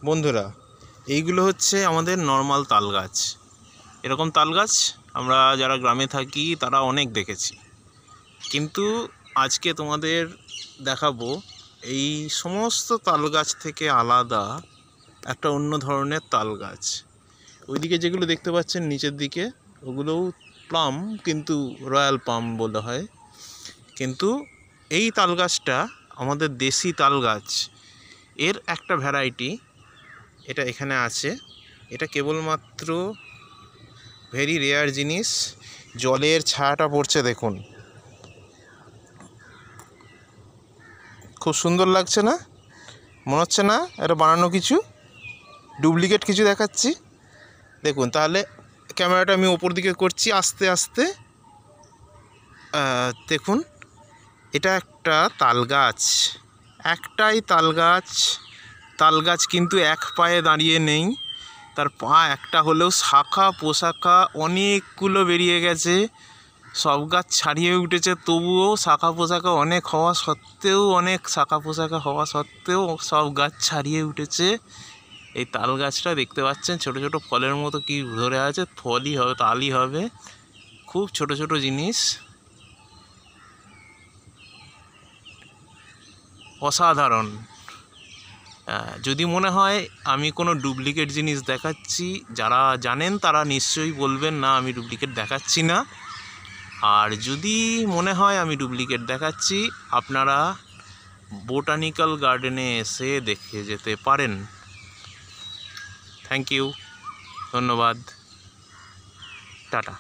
বন্ধুরা, এইগুলো হচ্ছে আমাদের নর্মাল তাল গাছ। এরকম তাল গাছ আমরা যারা গ্রামে থাকি তারা অনেক দেখেছি, কিন্তু আজকে তোমাদের দেখাবো এই সমস্ত তাল গাছ থেকে আলাদা একটা অন্য ধরনের তাল গাছ। ওইদিকে যেগুলো দেখতে পাচ্ছেন নিচের দিকে, ওগুলোও প্লাম, কিন্তু রয়্যাল পাম বলা হয়। কিন্তু এই তাল গাছটা আমাদের দেশি তাল গাছ, এর একটা ভ্যারাইটি এটা এখানে আছে। এটা কেবলমাত্র ভেরি রেয়ার জিনিস। জলের ছায়াটা পড়ছে দেখুন, খুব সুন্দর লাগছে না? মনে হচ্ছে না এটা বানানো কিছু, ডুপ্লিকেট কিছু দেখাচ্ছি? দেখুন, তাহলে ক্যামেরাটা আমি ওপর দিকে করছি আস্তে আস্তে। দেখুন, এটা একটা তাল গাছ, একটাই তাল গাছ। তাল গাছ কিন্তু এক পায়ে দাঁড়িয়ে নেই, তার পা একটা হলেও শাখা পোশাখা অনেকগুলো বেরিয়ে গেছে। সব গাছ ছাড়িয়ে উঠেছে, তবুও শাখা পোশাখা অনেক হওয়া সত্ত্বেও, অনেক শাখা পোশাখা হওয়া সত্ত্বেও সব গাছ ছাড়িয়ে উঠেছে। এই তাল গাছটা দেখতে পাচ্ছেন, ছোট ছোট ফলের মতো কি ধরে আছে, ফলই হবে, তালই হবে, খুব ছোট ছোট জিনিস, অসাধারণ। যদি মনে হয় আমি কোনো ডুপ্লিকেট জিনিস দেখাচ্ছি, যারা জানেন তারা নিশ্চয়ই বলবেন না আমি ডুপ্লিকেট দেখাচ্ছি না। আর যদি মনে হয় আমি ডুপ্লিকেট দেখাচ্ছি, আপনারা বোটানিক্যাল গার্ডেনে এসে দেখে যেতে পারেন। থ্যাংক ইউ, ধন্যবাদ, টাটা।